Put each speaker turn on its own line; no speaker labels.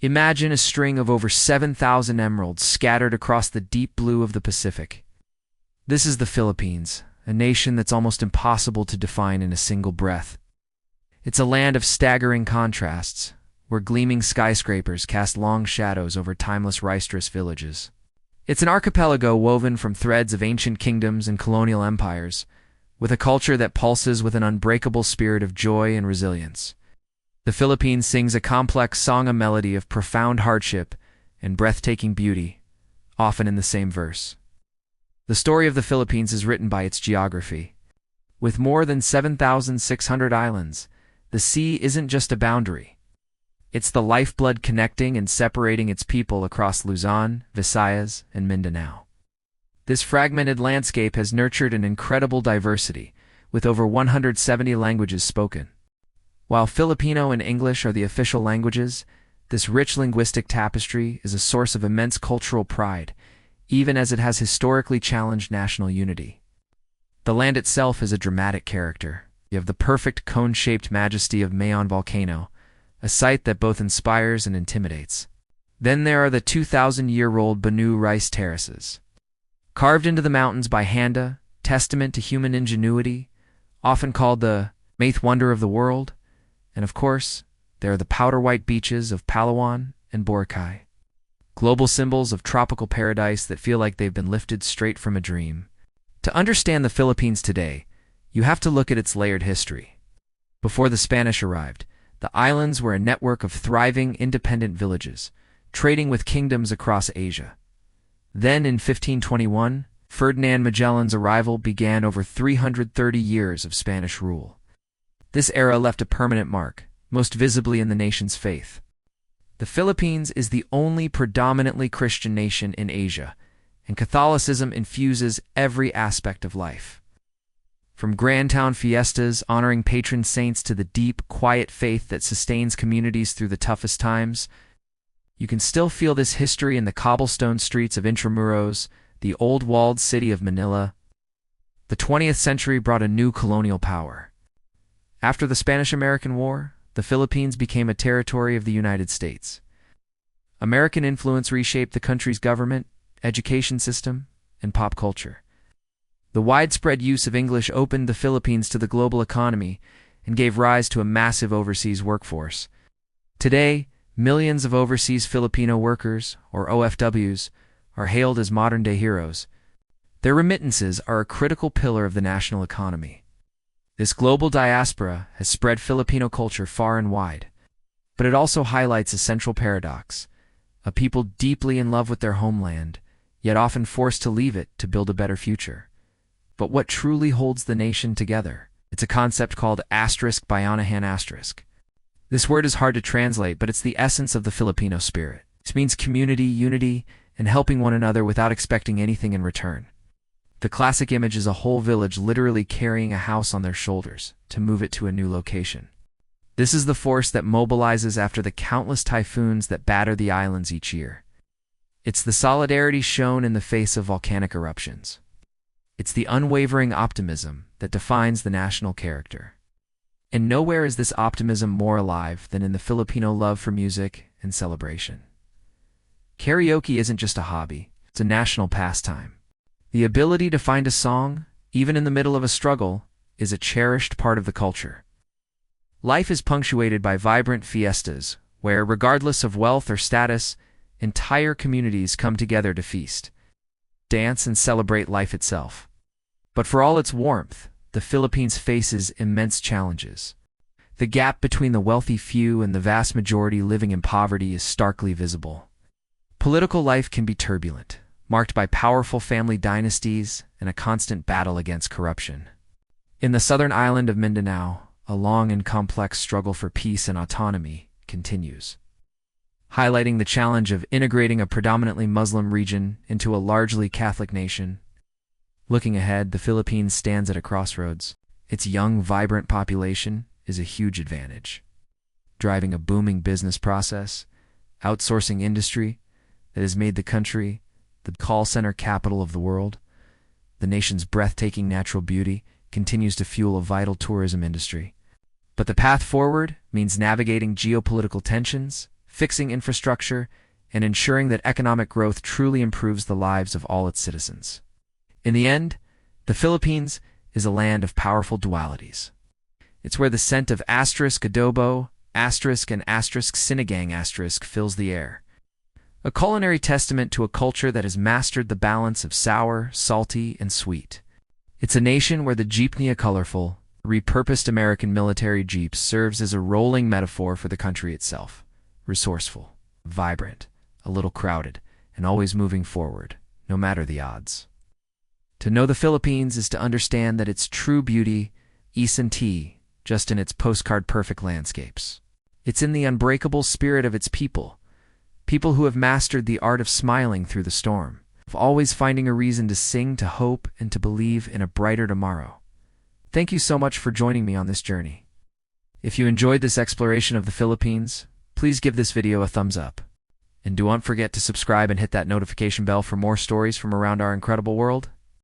Imagine a string of over 7,000 emeralds scattered across the deep blue of the Pacific. This is the Philippines, a nation that's almost impossible to define in a single breath. It's a land of staggering contrasts, where gleaming skyscrapers cast long shadows over timeless rice-terraced villages. It's an archipelago woven from threads of ancient kingdoms and colonial empires, with a culture that pulses with an unbreakable spirit of joy and resilience. The Philippines sings a complex song, a melody of profound hardship and breathtaking beauty, often in the same verse. The story of the Philippines is written by its geography. With more than 7,600 islands, the sea isn't just a boundary. It's the lifeblood connecting and separating its people across Luzon, Visayas, and Mindanao. This fragmented landscape has nurtured an incredible diversity, with over 170 languages spoken. While Filipino and English are the official languages, this rich linguistic tapestry is a source of immense cultural pride, even as it has historically challenged national unity. The land itself is a dramatic character. You have the perfect cone-shaped majesty of Mayon volcano, a sight that both inspires and intimidates. Then there are the 2,000-year-old Banu rice terraces. Carved into the mountains by hand, testament to human ingenuity, often called the eighth wonder of the world. And of course, there are the powder-white beaches of Palawan and Boracay, global symbols of tropical paradise that feel like they've been lifted straight from a dream. To understand the Philippines today, you have to look at its layered history. Before the Spanish arrived, the islands were a network of thriving, independent villages, trading with kingdoms across Asia. Then, in 1521, Ferdinand Magellan's arrival began over 330 years of Spanish rule. This era left a permanent mark, most visibly in the nation's faith. The Philippines is the only predominantly Christian nation in Asia, and Catholicism infuses every aspect of life. From grand town fiestas honoring patron saints to the deep, quiet faith that sustains communities through the toughest times, you can still feel this history in the cobblestone streets of Intramuros, the old walled city of Manila. The 20th century brought a new colonial power. After the Spanish-American War, the Philippines became a territory of the United States. American influence reshaped the country's government, education system, and pop culture. The widespread use of English opened the Philippines to the global economy and gave rise to a massive overseas workforce. Today, millions of overseas Filipino workers, or OFWs, are hailed as modern-day heroes. Their remittances are a critical pillar of the national economy. This global diaspora has spread Filipino culture far and wide, but it also highlights a central paradox: a people deeply in love with their homeland, yet often forced to leave it to build a better future. But what truly holds the nation together? It's a concept called *bayanihan*. This word is hard to translate, but it's the essence of the Filipino spirit. It means community, unity, and helping one another without expecting anything in return. The classic image is a whole village literally carrying a house on their shoulders to move it to a new location. This is the force that mobilizes after the countless typhoons that batter the islands each year. It's the solidarity shown in the face of volcanic eruptions. It's the unwavering optimism that defines the national character. And nowhere is this optimism more alive than in the Filipino love for music and celebration. Karaoke isn't just a hobby, it's a national pastime. The ability to find a song, even in the middle of a struggle, is a cherished part of the culture. Life is punctuated by vibrant fiestas, where, regardless of wealth or status, entire communities come together to feast, dance, and celebrate life itself. But for all its warmth, the Philippines faces immense challenges. The gap between the wealthy few and the vast majority living in poverty is starkly visible. Political life can be turbulent, marked by powerful family dynasties and a constant battle against corruption. In the southern island of Mindanao, a long and complex struggle for peace and autonomy continues, highlighting the challenge of integrating a predominantly Muslim region into a largely Catholic nation. Looking ahead, the Philippines stands at a crossroads. Its young, vibrant population is a huge advantage, driving a booming business process, outsourcing industry that has made the country the call center capital of the world. The nation's breathtaking natural beauty continues to fuel a vital tourism industry. But the path forward means navigating geopolitical tensions, fixing infrastructure, and ensuring that economic growth truly improves the lives of all its citizens. In the end, the Philippines is a land of powerful dualities. It's where the scent of asterisk adobo, asterisk and asterisk sinigang asterisk fills the air. A culinary testament to a culture that has mastered the balance of sour, salty, and sweet. It's a nation where the jeepney, a colorful, repurposed American military jeep, serves as a rolling metaphor for the country itself. Resourceful, vibrant, a little crowded, and always moving forward, no matter the odds. To know the Philippines is to understand that its true beauty isn't just in its postcard-perfect landscapes. It's in the unbreakable spirit of its people who have mastered the art of smiling through the storm, of always finding a reason to sing, to hope, and to believe in a brighter tomorrow. Thank you so much for joining me on this journey. If you enjoyed this exploration of the Philippines, please give this video a thumbs up. And do not forget to subscribe and hit that notification bell for more stories from around our incredible world.